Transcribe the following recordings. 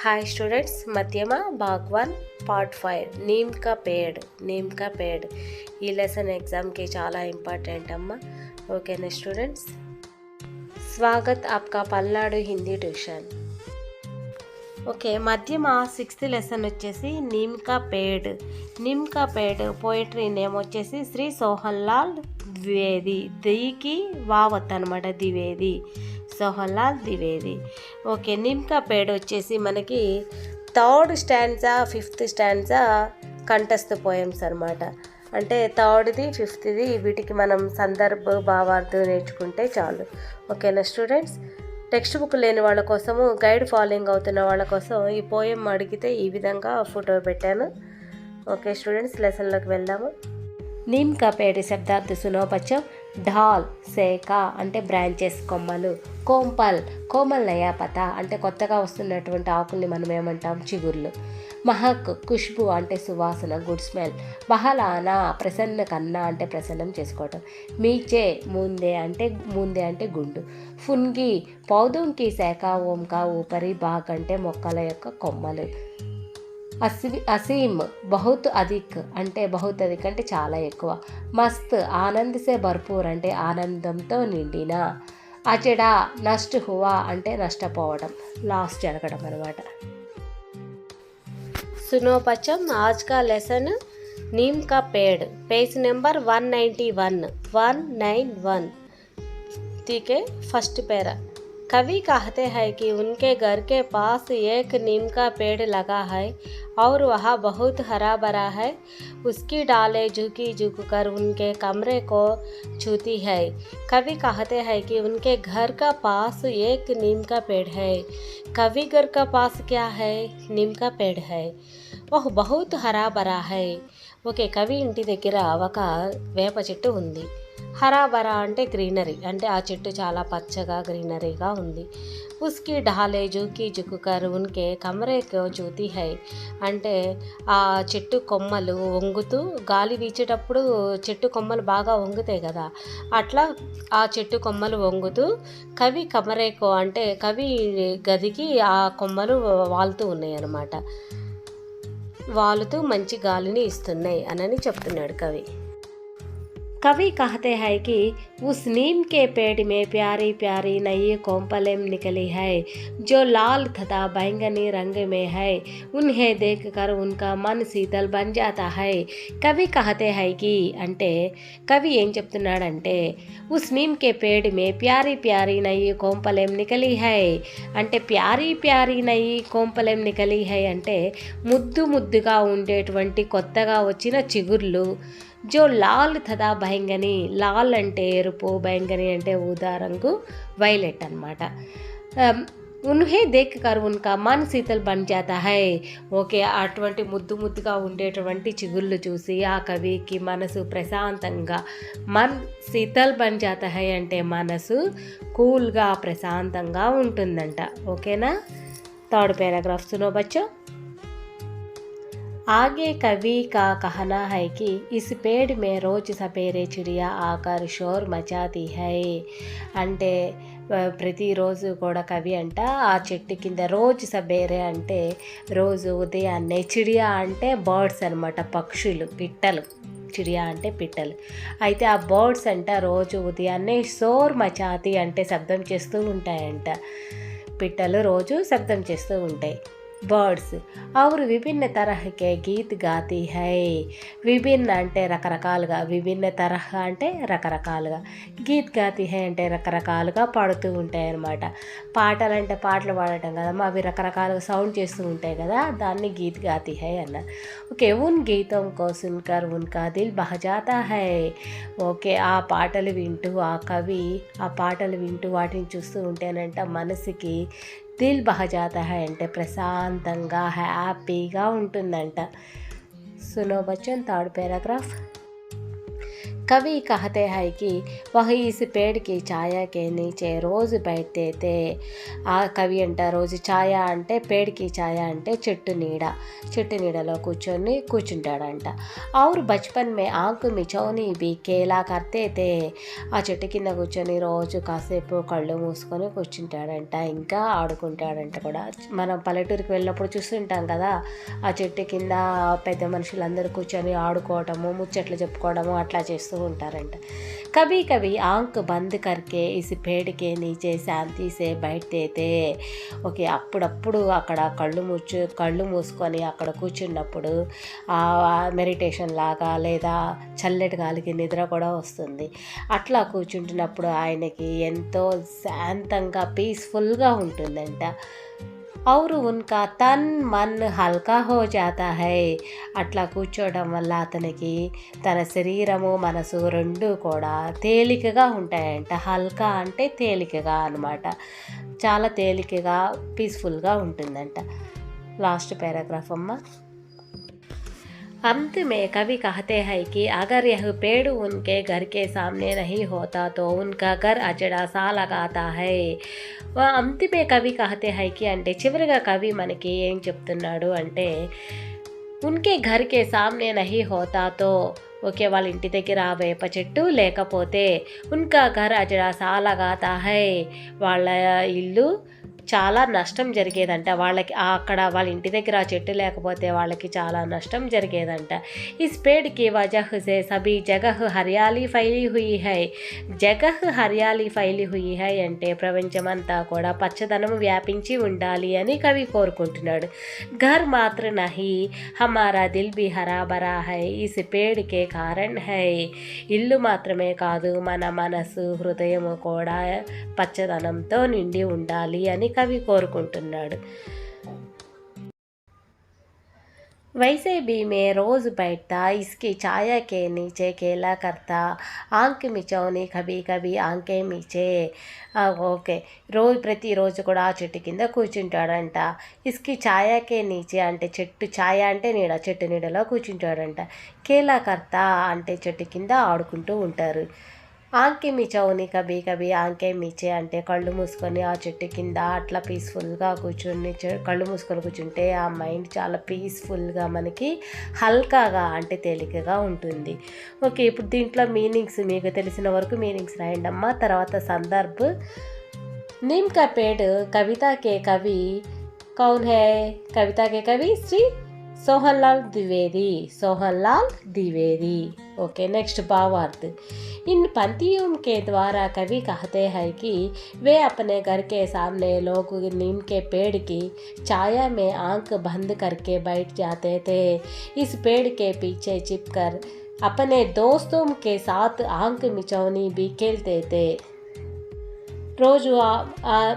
Hi students, मध्यमा भाग 1 part 5 नीम का पेड़ ఈ లెసన్ एग्जाम की చాలా ఇంపార్టెంట్ అమ్మా. ఓకేనా స్టూడెంట్స్? స్వాగత్ आपका పల్నాడు హిందీ ట్యూషన్. ఓకే, మధ్యమ 6th లెసన్ వచ్చేసి నీమ్ కా పేడ్ పోయిటరీ నేమ్ వచ్చేసి శ్రీ సోహన్ లాల్ ద్వివేది. దీకి వావత్ అనమాట, ద్వివేది, సోహన్ లాల్ ద్వివేది. ఓకే, నీమ్ కా పేడ్ వచ్చేసి మనకి 3rd stanza 5th stanza కంఠస్థ poems అనమాట. అంటే 3rd, 5th వీటికి మనం సందర్భ భావార్థం నేర్చుకుంటే చాలు. ఓకేనా స్టూడెంట్స్? టెక్స్ట్ బుక్ లేని వాళ్ళ కోసము, గైడ్ ఫాలోయింగ్ అవుతున్న వాళ్ళ కోసం ఈ పోయం అడిగితే ఈ విధంగా ఫోటో పెట్టాను. ఓకే స్టూడెంట్స్, లెసన్లోకి వెళ్దాము. నీమ్ కా పేడ్ శబ్దార్థ సునో బచ్చో. ఢాల్ సేకా అంటే బ్రాంచెస్, కొమ్మలు. కోమల్ నయా పత అంటే కొత్తగా వస్తున్నటువంటి ఆకుల్ని మనం ఏమంటాం, చిగుర్లు. మహక్ ఖుష్బు అంటే సువాసన, గుడ్ స్మెల్. బహలానా ప్రసన్న కన్నా అంటే ప్రసన్నం చేసుకోవటం. మీచే ముందే అంటే గుండు. ఫున్గి పౌదంకి శాఖ, ఓంకా ఊపరి, బాగ్ అంటే మొక్కల యొక్క కొమ్మలు. అసీమ్ బహుత్ అధిక్ అంటే చాలా ఎక్కువ. మస్త్ ఆనంద్ సే భర్పూర్ అంటే ఆనందంతో నిండిన. అజడా నష్ట హువా అంటే నష్టపోవడం, లాస్ జరగడం అనమాట. सुनो बच्चों, आज का लेसन नीम का पेड़, पेज नंबर 191. ठीक है, फर्स्ट पैरा. कवि कहते हैं कि उनके घर के पास एक नीम का पेड़ लगा है और वह बहुत हरा भरा है. उसकी डालें झुक कर उनके कमरे को छूती है. कवि कहते हैं कि उनके घर का पास एक नीम का पेड़ है. कवि घर का पास क्या है? नीम का पेड़ है. वह बहुत హరా భరా హై. ఓకే, కవి ఇంటి దగ్గర ఒక వేప చెట్టు ఉంది. హరా భరా అంటే గ్రీనరీ, అంటే ఆ చెట్టు చాలా పచ్చగా గ్రీనరీగా ఉంది. ఉస్కి ఢాలే జుకుకర్ ఉన్కే కమరే కో చూతి హై అంటే ఆ చెట్టు కొమ్మలు వంగుతూ, గాలి వీచేటప్పుడు చెట్టు కొమ్మలు బాగా వంగుతాయి కదా, అట్లా ఆ చెట్టు కొమ్మలు వంగుతూ కవి కమరేకో అంటే కవి గదికి ఆ కొమ్మలు వాలుతూ ఉన్నాయి అన్నమాట. వాలుతూ మంచి గాలిని ఇస్తున్నాయి అని చెప్తున్నాడు కవి. कवि कहते हैं कि उस नीम के पेड़ में प्यारी प्यारी नई कोंपलें निकली है जो लाल तथा बैंगनी रंग में है. उन्हें देखकर उनका मन शीतल बन जाता है. कवि कहते हैं कि అంటే కవి ఏం చెప్తున్నాడంటే, ఉస్ నీమ్ కే పేడ్ మే ప్యారీ ప్యారీ నయి కోంపలేం నికలి హై అంటే ప్యారీ ప్యారీ నయి కోంపలేం నికలి హై అంటే ముద్దుగా ఉండేటువంటి కొత్తగా వచ్చిన చిగుర్లు. జో లాల్ తదా బైంగని, లాల్ అంటే ఎరుపు, బైంగని అంటే ఊదా రంగు, వైలెట్ అనమాట. ఉన్హే దేక్కర్ ఉన్కా Mann Sheetal bun జాతా high. Okay, అటువంటి ముద్దుగా ఉండేటువంటి చిగుళ్ళు చూసి ఆ కవికి మనసు ప్రశాంతంగా, మన్ శీతల్ బన్ జాతా హై అంటే మనసు కూల్గా ప్రశాంతంగా ఉంటుందంట. ఓకేనా? 3rd पैराग्राफ सुनो बच्चों. आगे कवि का कहना है कि इस पेड़ में रोज सपेरे चिड़िया आकर शोर मचाती है అంటే ప్రతిరోజు కూడా కవి అంట ఆ చెట్టు కింద రోజు సబేరే అంటే రోజు ఉదయాన్నే, చిడియా అంటే బర్డ్స్ అనమాట, పక్షులు, పిట్టలు. చిడియా అంటే పిట్టలు. అయితే ఆ బర్డ్స్ అంట రోజు ఉదయాన్నే షోర్ మచాతి అంటే శబ్దం చేస్తూ ఉంటాయంట. పిట్టలు రోజు శబ్దం చేస్తూ ఉంటాయి, బర్డ్స్. और విభిన్న తరహకే గీత్ గాతి హై. విభిన్న అంటే రకరకాలుగా, విభిన్న తరహ అంటే రకరకాలుగా, గీత్ గాతి హై అంటే రకరకాలుగా పాడుతూ ఉంటాయి అన్నమాట. పాటలు అంటే పాటలు పాడటం కదమ్మా, అవి రకరకాలుగా సౌండ్ చేస్తూ ఉంటాయి కదా, దాన్ని గీత్ గాతి హై అన్నారు. ఓకే, ఉన్ గీతం కో సున్కర్ ఉన్కా దిల్ బహ జాతా హై. ఓకే, ఆ పాటలు వింటూ ఆ కవి ఆ పాటలు వింటూ వాటిని చూస్తూ ఉంటేనంట మనసుకి దిల్ బహ జాతా హై అంటే ప్రశాంతంగా, హ్యాపీగా ఉంటుందంట. సునో బచ్చన్ 3rd पैराग्राफ. कवि कहते हैं कि वह इस पेड़ की ఛాయ के नीचे రోజు बैठते थे। ఆ కవి అంట రోజు ఛాయ అంటే పేడికి ఛాయ అంటే చెట్టు నీడలో కూర్చుంటాడంట। और बचपन में आंख मिचौनी भी खेला करते थे। ఆ చెట్టు కింద కూర్చొని రోజు కాసేపు కళ్ళు మూసుకొని కూర్చుంటాడంట, ఇంకా ఆడుకుంటాడంట కూడా। మనం పల్లెటూరికి వెళ్ళినప్పుడు చూస్తుంటాం కదా, ఆ చెట్టు కింద పెద్ద మనుషులందరూ కూర్చొని ఆడుకోవటము, ముచ్చట్లు చెప్పుకోవడము అట్లా చేస్తూ ఉంటారంట। कभी कभी आंख बंद करके इस पेड़ के नीचे శాంతి से बैठते थे। ఓకే, అప్పుడప్పుడు అక్కడ కళ్ళు మూసుకొని అక్కడ కూర్చున్నప్పుడు మెడిటేషన్ లాగా లేదా చల్లటి గాలికి నిద్ర కూడా వస్తుంది। అట్లా కూర్చుంటున్నప్పుడు ఆయనకి ఎంతో శాంతంగా పీస్ఫుల్గా ఉంటుందంట। और उनका तन मन हल्का हो जाता है। అట్లా కూర్చోవడం వల్ల అతనికి తన శరీరము మనసు రెండు కూడా తేలికగా ఉంటాయంట। హల్కా అంటే తేలికగా అన్నమాట, చాలా తేలికగా పీస్ఫుల్గా ఉంటుందంట। లాస్ట్ పారాగ్రాఫ్ అమ్మ। अंत में कवि कहते हैं कि अगर यह पेड़ उनके घर के सामने नहीं होता तो उनका घर अजड़ा सा लगाता है। अंत में कवि कहते हैं कि అంటే చివరిగా కవి మనకి ఏం చెప్తున్నాడు అంటే, ఉన్కే ఘర్ కే సామ్నే నహీ హోతాతో, ఓకే వాళ్ళ ఇంటి దగ్గర వేప చెట్టు లేకపోతే ఉన్కా ఘర్ అజడా సా లగాతా హై, వాళ్ళ ఇల్లు చాలా నష్టం జరిగేదంట వాళ్ళకి। అక్కడ వాళ్ళ ఇంటి దగ్గర ఆ చెట్టు లేకపోతే వాళ్ళకి చాలా నష్టం జరిగేదంట। ఇస్ పేడ్ కి వజహ్ సే సభీ జగహ్ హరియాలీ ఫైలీ హుయి హై। జగహ్ హరియాలీ ఫైలీ హుయి హై అంటే ప్రపంచమంతా కూడా పచ్చదనం వ్యాపించి ఉండాలి అని కవి కోరుకుంటున్నాడు। ఘర్ మాత్ర నహీ హమారా దిల్ భీ హరా భరా హై ఇస్ పేడ్ కే కారణ్ హై। ఇల్లు మాత్రమే కాదు, మన మనసు హృదయము కూడా పచ్చదనంతో నిండి ఉండాలి అని కవి కోరుకుంటున్నాడు। वैसे भी मैं रोज़ बैठता इसकी छाया के नीचे खेला करता, आंख मिचौनी कभी कभी आंखें मीचे। ఓకే, ప్రతిరోజు కూడా ఆ చెట్టు కింద కూర్చుంటాడంట। ఇస్కి ఛాయకే నీచే అంటే చెట్టు ఛాయ అంటే నీడ, చెట్టు నీడలో కూర్చుంటాడంట। కేలా కర్త అంటే చెట్టు కింద ఆడుకుంటూ ఉంటారు। ఆంకే మిచౌని కభీ కభీ ఆంకే మీచే అంటే కళ్ళు మూసుకొని ఆ చెట్టు కింద అట్లా పీస్ఫుల్గా కూర్చొని కళ్ళు మూసుకొని కూర్చుంటే ఆ మైండ్ చాలా పీస్ఫుల్గా మనకి హల్కాగా అంటే తేలికగా ఉంటుంది। ఓకే, ఇప్పుడు దీంట్లో మీనింగ్స్ మీకు తెలిసిన వరకు మీనింగ్స్ రాయండి అమ్మ। తర్వాత సందర్భ, नीम का पेड़ कविता के कवि कौन है? कविता के कवि श्री सोहनलाल द्विवेदी। ओके, नेक्स्ट भावार्थ, इन पंक्तियों के द्वारा कवि कहते हैं कि वे अपने घर के सामने लोग नीम के पेड़ की छाया में आंख बंद करके बैठ जाते थे। इस पेड़ के पीछे छिपकर अपने दोस्तों के साथ आंख मिचौनी भी खेलते थे। రోజు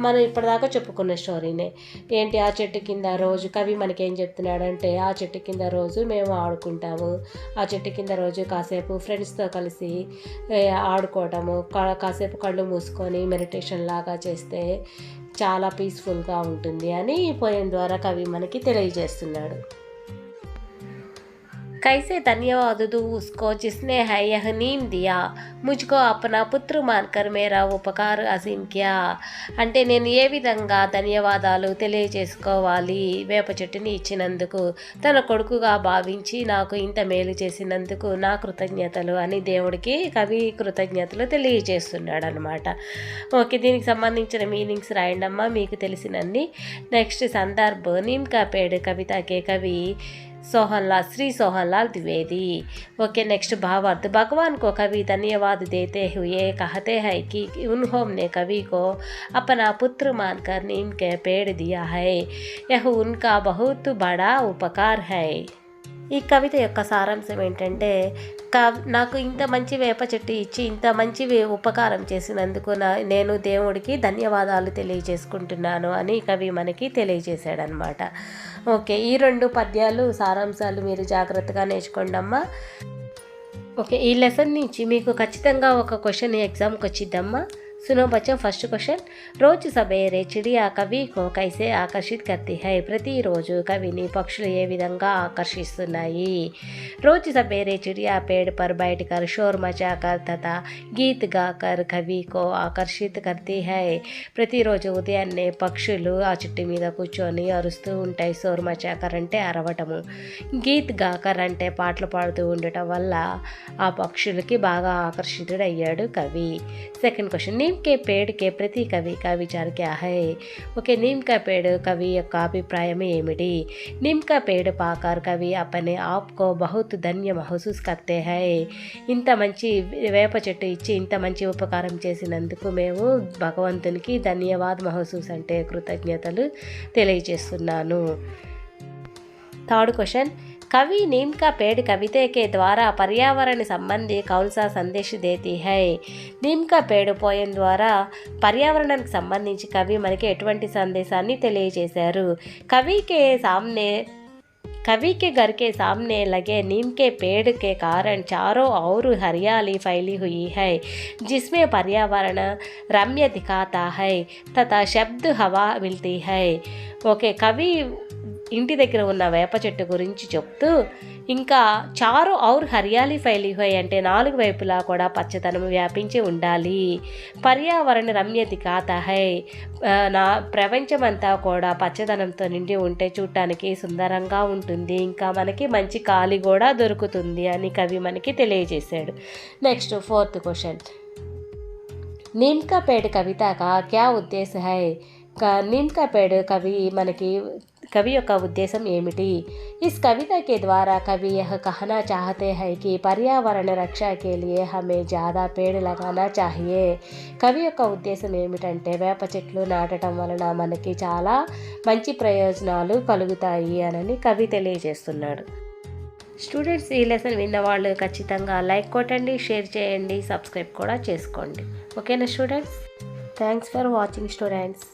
మనం ఇప్పటిదాకా చెప్పుకున్న స్టోరీనే ఏంటి, ఆ చెట్టు కింద రోజు కవి మనకేం చెప్తున్నాడంటే, ఆ చెట్టు కింద రోజు మేము ఆడుకుంటాము, ఆ చెట్టు కింద రోజు కాసేపు ఫ్రెండ్స్తో కలిసి ఆడుకోవటము, కాసేపు కళ్ళు మూసుకొని మెడిటేషన్ లాగా చేస్తే చాలా పీస్ఫుల్గా ఉంటుంది అని ఈ పోయం ద్వారా కవి మనకి తెలియజేస్తున్నాడు। कैसे धन्यवाद दूँ उसको जिसने है यह नीम दिया, मुझको अपना पुत्र मानकर मेरा उपकार असीम किया। అంటే నేను ఏ విధంగా ధన్యవాదాలు తెలియజేసుకోవాలి, వేప చెట్టుని ఇచ్చినందుకు, తన కొడుకుగా భావించి నాకు ఇంత మేలు చేసినందుకు నా కృతజ్ఞతలు అని దేవుడికి కవి కృతజ్ఞతలు తెలియజేస్తున్నాడు అనమాట। ఓకే, దీనికి సంబంధించిన మీనింగ్స్ రాయండి అమ్మ మీకు తెలిసినన్ని। నెక్స్ట్ సందర్భ, నీమ్ కా పేడ్ కవితకే కవి श्री सोहनलाल द्विवेदी। ओके, नेक्स्ट भावार्थ, भगवान को कवि धन्यवाद देते हुए कहते हैं कि उन्होंने कवि को अपना पुत्र मानकर नीम के पेड़ दिया है, यह उनका बहुत बड़ा उपकार है। ఈ కవిత యొక్క సారాంశం ఏంటంటే, నాకు ఇంత మంచి వేప చెట్టు ఇచ్చి ఇంత మంచి ఉపకారం చేసినందుకు నేను దేవుడికి ధన్యవాదాలు తెలియజేసుకుంటున్నాను అని కవి మనకి తెలియజేశాడనమాట। ఓకే, ఈ రెండు పద్యాలు సారాంశాలు మీరు జాగ్రత్తగా నేర్చుకోండి అమ్మా। ఓకే, ఈ లెసన్ నుంచి మీకు ఖచ్చితంగా ఒక క్వశ్చన్ ఎగ్జామ్కి వచ్చిద్దమ్మా। सुनो बच्चों, फर्स्ट क्वेश्चन। रोज सवेरे चिड़िया कवि को कैसे आकर्षित करती है? ప్రతిరోజు కవిని పక్షులు ఏ విధంగా ఆకర్షిస్తున్నాయి? रोज सवेरे चिड़िया पेड़ पर बैठकर शोर मचाकर तथा गीत गाकर कवि को ఆకర్షిत करती है। ప్రతిరోజు ఉదయాన్నే పక్షులు ఆ చెట్టు మీద కూర్చొని అరుస్తూ ఉంటాయి. షోర్ మచాకర్ అంటే అరవటము, గీత్ గాకర్ అంటే పాటలు పాడుతూ ఉండటం వల్ల ఆ పక్షులకి బాగా ఆకర్షితుడయ్యాడు కవి. సెకండ్ క్వశ్చన్, नीम के पेड़ के प्रति कवि का विचार क्या है? ఓకే, నీమ్ కా పేड़ కవి యొక్క అభిప్రాయం ఏమిటి? नीम का पेड़ पाकर कवि अपने आप को बहुत ధన్య మహసూస్ కర్తే హై. ఇంత మంచి వేప చెట్టు ఇచ్చి ఇంత మంచి ఉపకారం చేసినందుకు మేము భగవంతునికి ధన్యవాద్ మహసూస్ అంటే కృతజ్ఞతలు తెలియజేస్తున్నాను. थर्ड क्वेश्चन, कवि नीम का पेड़ कविता के द्वारा पर्यावरण संबंधी कौन सा संदेश देती है? नीम का पेड़ పోయం ద్వారా పర్యావరణానికి సంబంధించి కవి మనకి ఎటువంటి సందేశాన్ని తెలియజేశారు? कवि के घर के सामने लगे नीम के पेड़ के कारण चारों ओर हरियाली फैली हुई है, जिसमें पर्यावरण रम्य दिखाता है तथा शब्द हवा मिलती है. ఓకే, కవి ఇంటి దగ్గర ఉన్న వేప చెట్టు గురించి చెప్తూ ఇంకా చారు ఔర్ హరియాలి ఫైలి హోయ్ అంటే నాలుగు వైపులా కూడా పచ్చదనం వ్యాపించి ఉండాలి. పర్యావరణ రమ్య దిఖాతా హై, నా ప్రపంచమంతా కూడా పచ్చదనంతో నిండి ఉంటే చూడటానికి సుందరంగా ఉంటుంది, ఇంకా మనకి మంచి గాలి కూడా దొరుకుతుంది అని కవి మనకి తెలియజేశాడు. నెక్స్ట్ ఫోర్త్ క్వశ్చన్, नीम का पेड़ कविता का क्या उद्देश्य है? नीम का पेड़ कवि యొక్క ఉద్దేశం ఏమిటి? इस कविता के द्वारा कवि यह कहना चाहते हैं कि पर्यावरण रक्षा के लिए हमें ज़्यादा पेड़ लगाना चाहिए. కవి యొక్క ఉద్దేశం ఏమిటంటే వేప చెట్లు నాటడం వలన మనకి చాలా మంచి ప్రయోజనాలు కలుగుతాయి అని కవి తెలియజేస్తున్నాడు. స్టూడెంట్స్, ఈ లెసన్ విన్న వాళ్ళు ఖచ్చితంగా లైక్ కొట్టండి, షేర్ చేయండి, సబ్స్క్రైబ్ కూడా చేసుకోండి. ఓకేనా students? Thanks for watching students.